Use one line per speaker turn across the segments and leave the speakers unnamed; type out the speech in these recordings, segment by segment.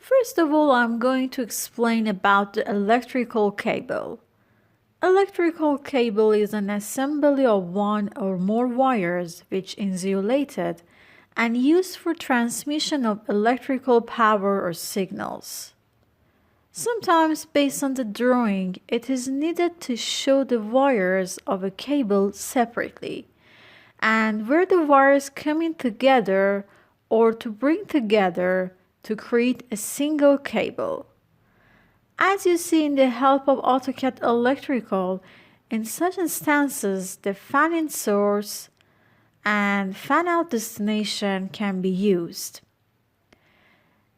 First of all, I'm going to explain about the electrical cable. Electrical cable is an assembly of one or more wires which is insulated and used for transmission of electrical power or signals. Sometimes, based on the drawing, it is needed to show the wires of a cable separately and where the wires come in together or to bring together to create a single cable. As you see in the help of AutoCAD Electrical, in such instances, the fan-in source and fan-out destination can be used.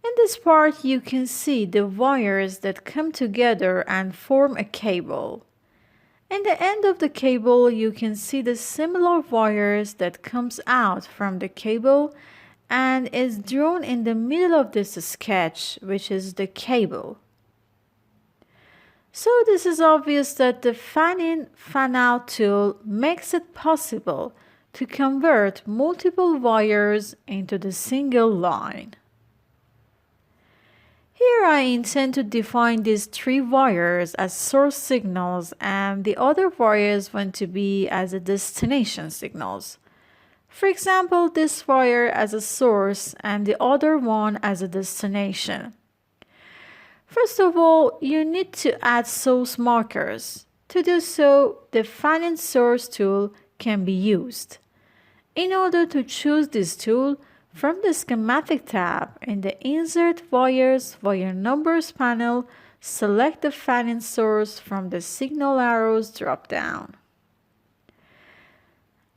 In this part, you can see the wires that come together and form a cable. In the end of the cable, you can see the similar wires that comes out from the cable and is drawn in the middle of this sketch, which is the cable. So this is obvious that the fan-in, fan-out tool makes it possible to convert multiple wires into the single line. Here I intend to define these three wires as source signals and the other wires want to be as a destination signals. For example, this wire as a source and the other one as a destination. First of all, you need to add source markers. To do so, the fan-in source tool can be used. In order to choose this tool, from the Schematic tab in the Insert Wires Wire Numbers panel, select the fan-in source from the Signal Arrows drop-down.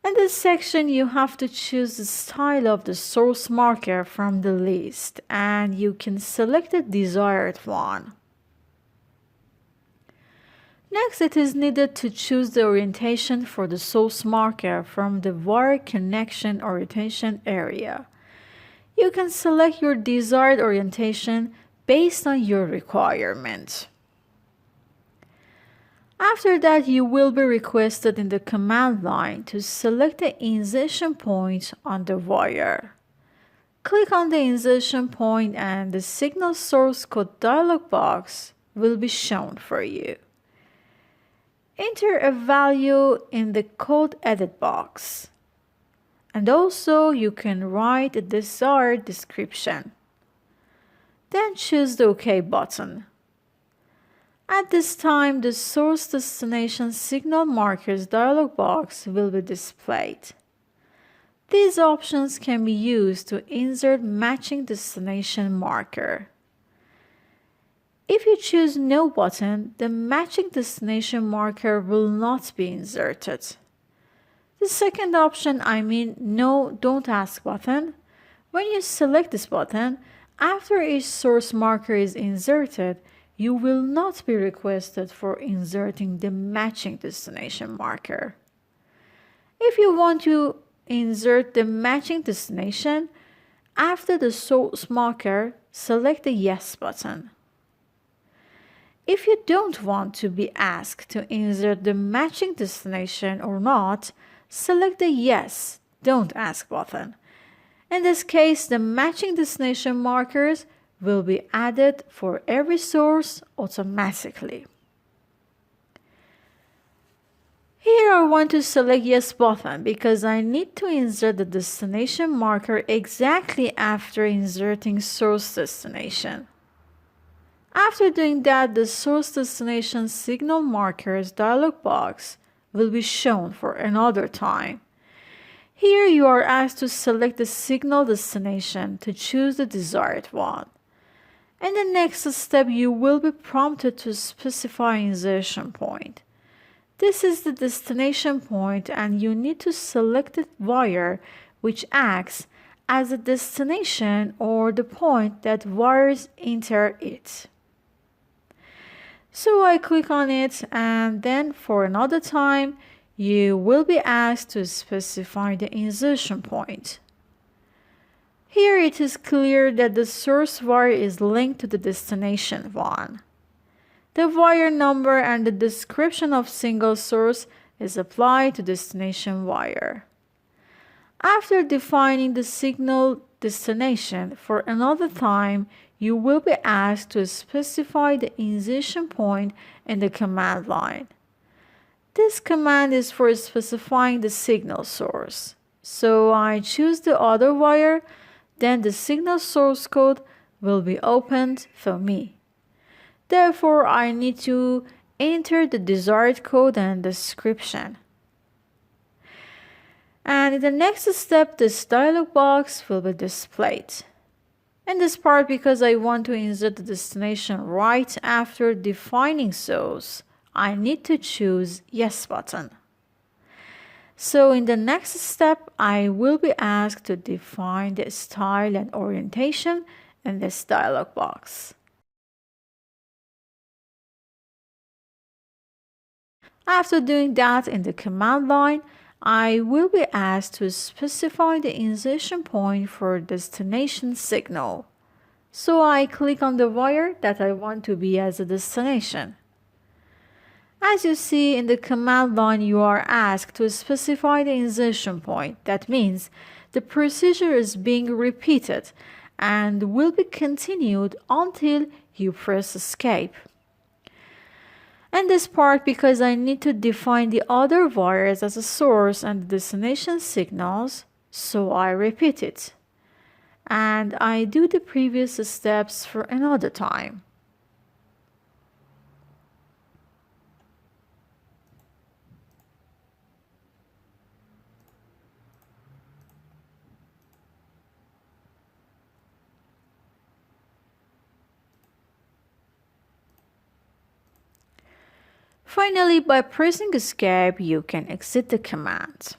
In this section, you have to choose the style of the source marker from the list, and you can select the desired one. Next, it is needed to choose the orientation for the source marker from the Wire Connection Orientation area. You can select your desired orientation based on your requirement. After that, you will be requested in the command line to select the insertion point on the wire. Click on the insertion point and the Signal Source Code dialog box will be shown for you. Enter a value in the code edit box. And also you can write a desired description. Then choose the OK button. At this time, the Source Destination Signal Markers dialog box will be displayed. These options can be used to insert matching destination marker. If you choose No button, the matching destination marker will not be inserted. The second option, No Don't Ask button, when you select this button, after each source marker is inserted, you will not be requested for inserting the matching destination marker. If you want to insert the matching destination, after the source marker, select the Yes button. If you don't want to be asked to insert the matching destination or not, select the Yes, Don't Ask button. In this case, the matching destination markers will be added for every source automatically. Here I want to select Yes button because I need to insert the destination marker exactly after inserting source destination. After doing that, the Source Destination Signal Markers dialog box will be shown for another time. Here you are asked to select the signal destination to choose the desired one. In the next step, you will be prompted to specify insertion point. This is the destination point and you need to select the wire which acts as a destination or the point that wires enter it. So I click on it and then for another time, you will be asked to specify the insertion point. Here it is clear that the source wire is linked to the destination one. The wire number and the description of single source is applied to destination wire. After defining the signal destination for another time, you will be asked to specify the insertion point in the command line. This command is for specifying the signal source. So I choose the other wire, then the signal source code will be opened for me. Therefore, I need to enter the desired code and description. And in the next step, this dialog box will be displayed. In this part, because I want to insert the destination right after defining source, I need to choose Yes button. So in the next step, I will be asked to define the style and orientation in this dialog box. After doing that in the command line, I will be asked to specify the insertion point for destination signal. So I click on the wire that I want to be as a destination. As you see in the command line, you are asked to specify the insertion point. That means the procedure is being repeated and will be continued until you press escape. And this part, because I need to define the other wires as a source and the destination signals, so I repeat it. And I do the previous steps for another time. Finally, by pressing escape, you can exit the command.